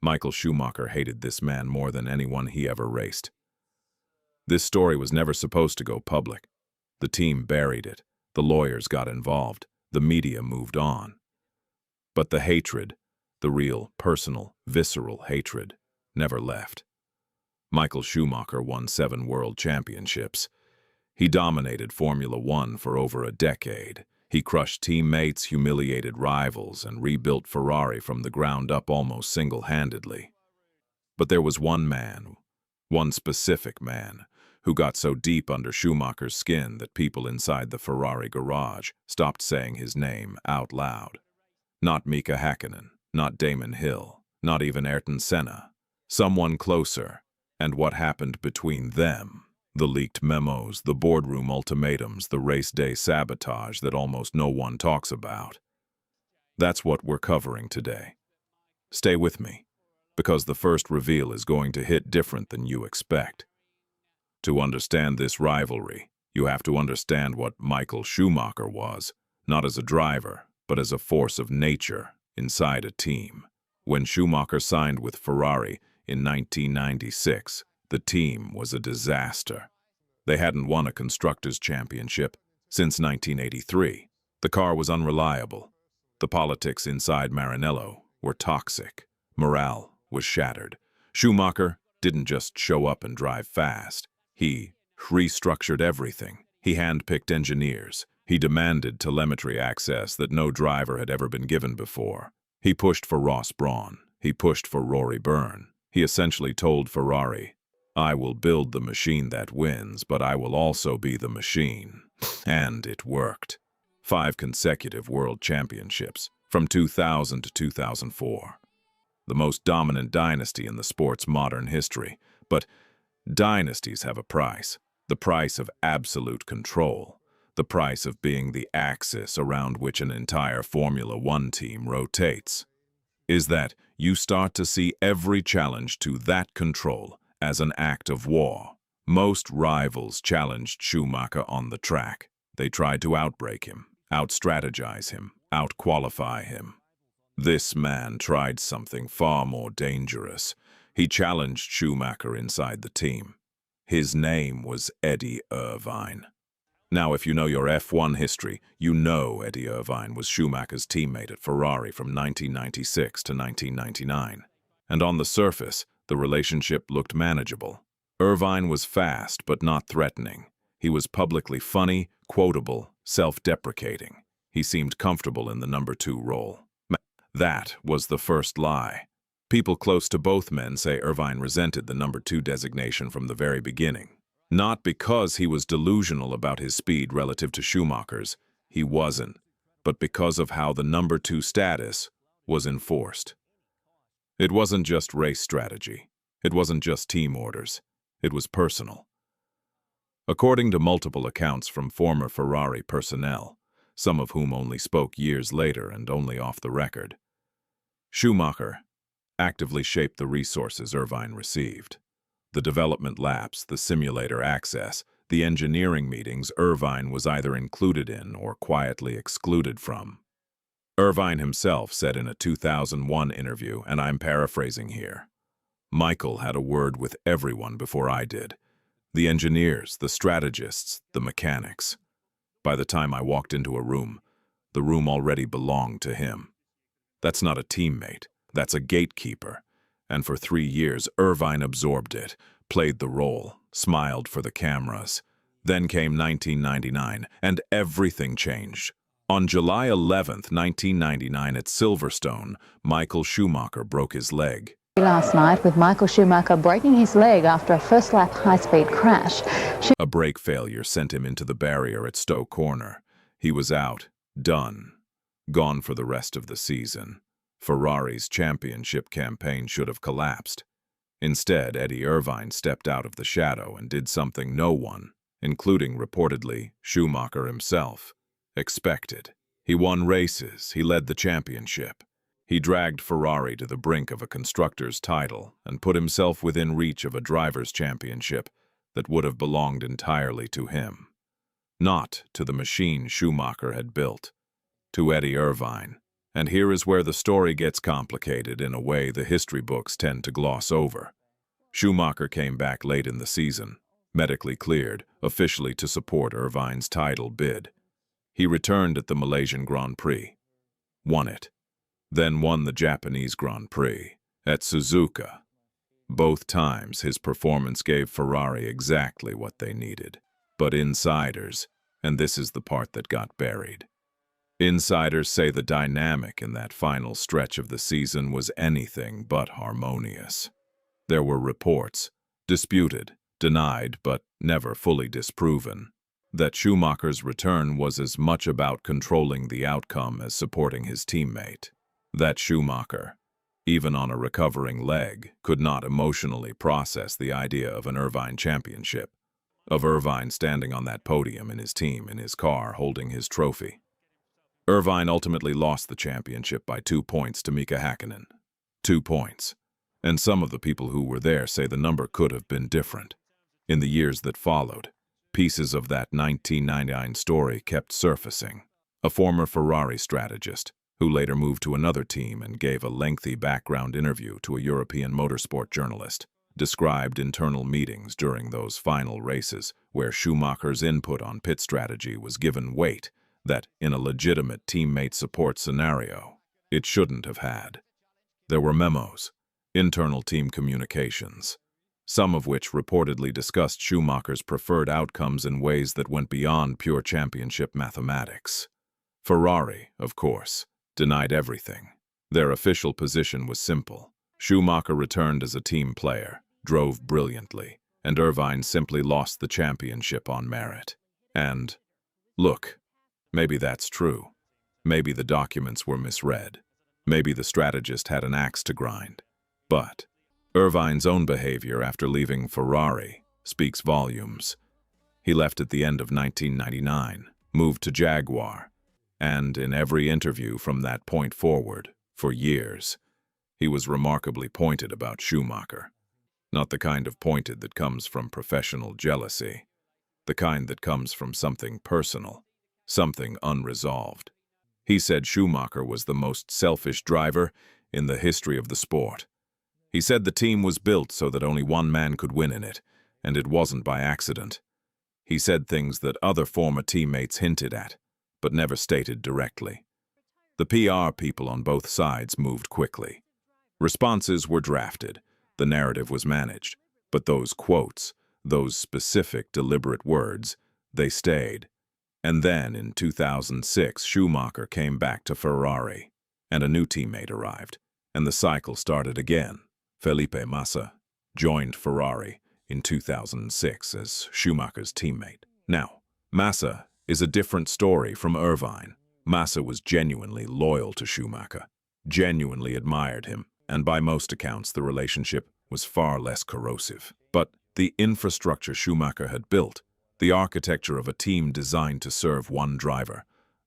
Michael Schumacher hated this man more than anyone he ever raced. This story was never supposed to go public. The team buried it. The lawyers got involved. The media moved on. But the hatred, the real, personal, visceral hatred, never left. Michael Schumacher won 7 world championships. He dominated Formula One for over a decade. He crushed teammates, humiliated rivals, and rebuilt Ferrari from the ground up almost single-handedly. But there was one man, one specific man, who got so deep under Schumacher's skin that people inside the Ferrari garage stopped saying his name out loud. Not Mika Häkkinen, not Damon Hill, not even Ayrton Senna. Someone closer, and what happened between them. The leaked memos, the boardroom ultimatums, the race day sabotage that almost no one talks about. That's what we're covering today. Stay with me, because the first reveal is going to hit different than you expect. To understand this rivalry, you have to understand what Michael Schumacher was, not as a driver, but as a force of nature inside a team. When Schumacher signed with Ferrari in 1996, the team was a disaster. They hadn't won a Constructors' Championship since 1983. The car was unreliable. The politics inside Maranello were toxic. Morale was shattered. Schumacher didn't just show up and drive fast. He restructured everything. He handpicked engineers. He demanded telemetry access that no driver had ever been given before. He pushed for Ross Brawn. He pushed for Rory Byrne. He essentially told Ferrari, "I will build the machine that wins, but I will also be the machine." And it worked. 5 consecutive world championships, from 2000 to 2004. The most dominant dynasty in the sport's modern history. But dynasties have a price. The price of absolute control. The price of being the axis around which an entire Formula One team rotates. Is that you start to see every challenge to that control as an act of war. Most rivals challenged Schumacher on the track. They tried to outbreak him, out-strategize him, out-qualify him. This man tried something far more dangerous. He challenged Schumacher inside the team. His name was Eddie Irvine. Now, if you know your F1 history, you know Eddie Irvine was Schumacher's teammate at Ferrari from 1996 to 1999. And on the surface, the relationship looked manageable. Irvine was fast but not threatening. He was publicly funny, quotable, self-deprecating. He seemed comfortable in the number 2 role. That was the first lie. People close to both men say Irvine resented the number 2 designation from the very beginning. Not because he was delusional about his speed relative to Schumacher's, he wasn't, but because of how the number 2 status was enforced. It wasn't just race strategy. It wasn't just team orders. It was personal. According to multiple accounts from former Ferrari personnel, some of whom only spoke years later and only off the record, Schumacher actively shaped the resources Irvine received. The development laps, the simulator access, the engineering meetings Irvine was either included in or quietly excluded from. Irvine himself said in a 2001 interview, and I'm paraphrasing here, "Michael had a word with everyone before I did. The engineers, the strategists, the mechanics. By the time I walked into a room, the room already belonged to him. That's not a teammate, that's a gatekeeper. And for 3 years, Irvine absorbed it, played the role, smiled for the cameras. Then came 1999, and everything changed. On July 11th, 1999 at Silverstone, Michael Schumacher broke his leg. Last night, with Michael Schumacher breaking his leg after a first-lap high-speed crash. A brake failure sent him into the barrier at Stowe Corner. He was out, done, gone for the rest of the season. Ferrari's championship campaign should have collapsed. Instead, Eddie Irvine stepped out of the shadow and did something no one, including reportedly Schumacher himself, expected. He won races, he led the championship. He dragged Ferrari to the brink of a constructor's title and put himself within reach of a driver's championship that would have belonged entirely to him. Not to the machine Schumacher had built, to Eddie Irvine And here is where the story gets complicated in a way the history books tend to gloss over. Schumacher came back late in the season, medically cleared, officially to support Irvine's title bid. He returned at the Malaysian Grand Prix, won it, then won the Japanese Grand Prix at Suzuka. Both times his performance gave Ferrari exactly what they needed. But insiders, and this is the part that got buried, insiders say the dynamic in that final stretch of the season was anything but harmonious. There were reports, disputed, denied, but never fully disproven, that Schumacher's return was as much about controlling the outcome as supporting his teammate. That Schumacher, even on a recovering leg, could not emotionally process the idea of an Irvine championship, of Irvine standing on that podium in his team, in his car, holding his trophy. Irvine ultimately lost the championship by 2 points to Mika Häkkinen. 2 points. And some of the people who were there say the number could have been different. In the years that followed, pieces of that 1999 story kept surfacing. A former Ferrari strategist, who later moved to another team and gave a lengthy background interview to a European motorsport journalist, described internal meetings during those final races where Schumacher's input on pit strategy was given weight that, in a legitimate teammate support scenario, it shouldn't have had. There were memos, internal team communications, some of which reportedly discussed Schumacher's preferred outcomes in ways that went beyond pure championship mathematics. Ferrari, of course, denied everything. Their official position was simple. Schumacher returned as a team player, drove brilliantly, and Irvine simply lost the championship on merit. And, look, maybe that's true. Maybe the documents were misread. Maybe the strategist had an axe to grind. But Irvine's own behavior after leaving Ferrari speaks volumes. He left at the end of 1999, moved to Jaguar, and in every interview from that point forward, for years, he was remarkably pointed about Schumacher. Not the kind of pointed that comes from professional jealousy, the kind that comes from something personal, something unresolved. He said Schumacher was the most selfish driver in the history of the sport. He said the team was built so that only one man could win in it, and it wasn't by accident. He said things that other former teammates hinted at, but never stated directly. The PR people on both sides moved quickly. Responses were drafted, the narrative was managed, but those quotes, those specific, deliberate words, they stayed. And then, in 2006, Schumacher came back to Ferrari, and a new teammate arrived, and the cycle started again. Felipe Massa joined Ferrari in 2006 as Schumacher's teammate. Now, Massa is a different story from Irvine. Massa was genuinely loyal to Schumacher, genuinely admired him, and by most accounts the relationship was far less corrosive. But the infrastructure Schumacher had built, the architecture of a team designed to serve one driver,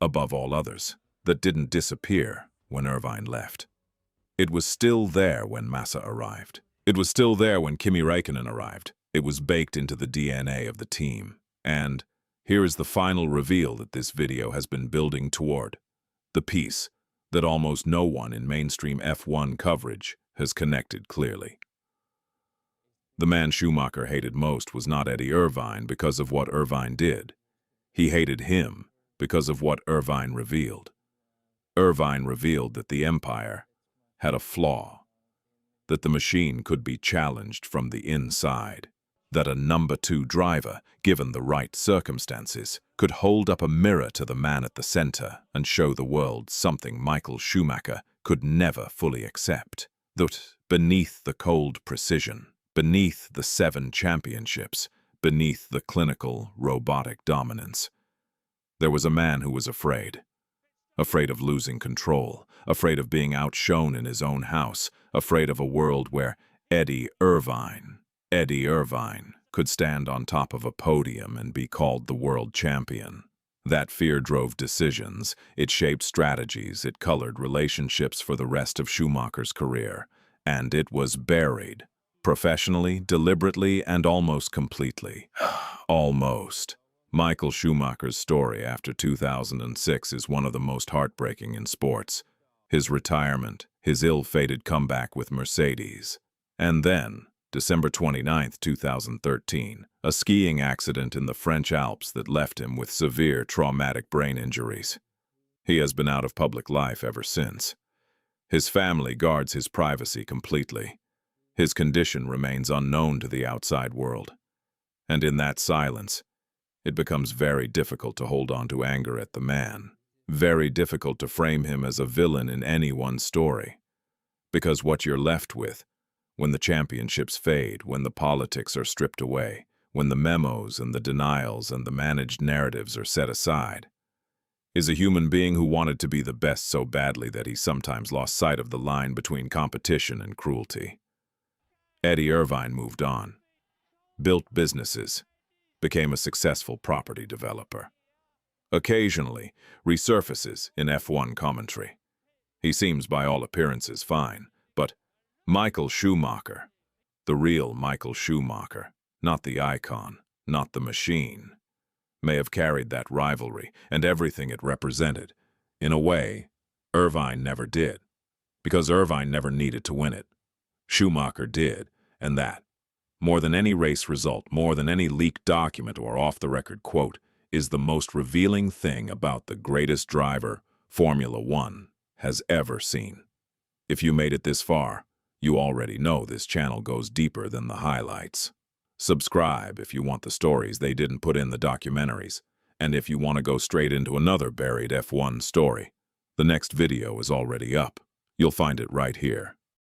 above all others, that didn't disappear when Irvine left. It was still there when Massa arrived. It was still there when Kimi Räikkönen arrived. It was baked into the DNA of the team. And here is the final reveal that this video has been building toward. The piece that almost no one in mainstream F1 coverage has connected clearly. The man Schumacher hated most was not Eddie Irvine because of what Irvine did. He hated him because of what Irvine revealed. Irvine revealed that the empire had a flaw, that the machine could be challenged from the inside, that a number 2 driver, given the right circumstances, could hold up a mirror to the man at the center and show the world something Michael Schumacher could never fully accept. That beneath the cold precision, beneath the 7 championships, beneath the clinical, robotic dominance, there was a man who was afraid. Afraid of losing control, afraid of being outshone in his own house, afraid of a world where Eddie Irvine could stand on top of a podium and be called the world champion. That fear drove decisions, it shaped strategies, it colored relationships for the rest of Schumacher's career, and it was buried, professionally, deliberately, and almost completely. Almost. Michael Schumacher's story after 2006 is one of the most heartbreaking in sports. his retirement, his ill-fated comeback with Mercedes. And then, December 29, 2013, a skiing accident in the French Alps that left him with severe traumatic brain injuries. He has been out of public life ever since. His family guards his privacy completely. His condition remains unknown to the outside world. And in that silence, it becomes very difficult to hold on to anger at the man. Very difficult to frame him as a villain in any one story. Because what you're left with, when the championships fade, when the politics are stripped away, when the memos and the denials and the managed narratives are set aside, is a human being who wanted to be the best so badly that he sometimes lost sight of the line between competition and cruelty. Eddie Irvine moved on, built businesses, became a successful property developer. Occasionally, resurfaces in F1 commentary. He seems by all appearances fine, but Michael Schumacher, the real Michael Schumacher, not the icon, not the machine, may have carried that rivalry and everything it represented. In a way, Irvine never did, because Irvine never needed to win it. Schumacher did, and that, more than any race result, more than any leaked document or off-the-record quote, is the most revealing thing about the greatest driver Formula One has ever seen. If you made it this far, you already know this channel goes deeper than the highlights. Subscribe if you want the stories they didn't put in the documentaries, and if you want to go straight into another buried F1 story. The next video is already up. You'll find it right here.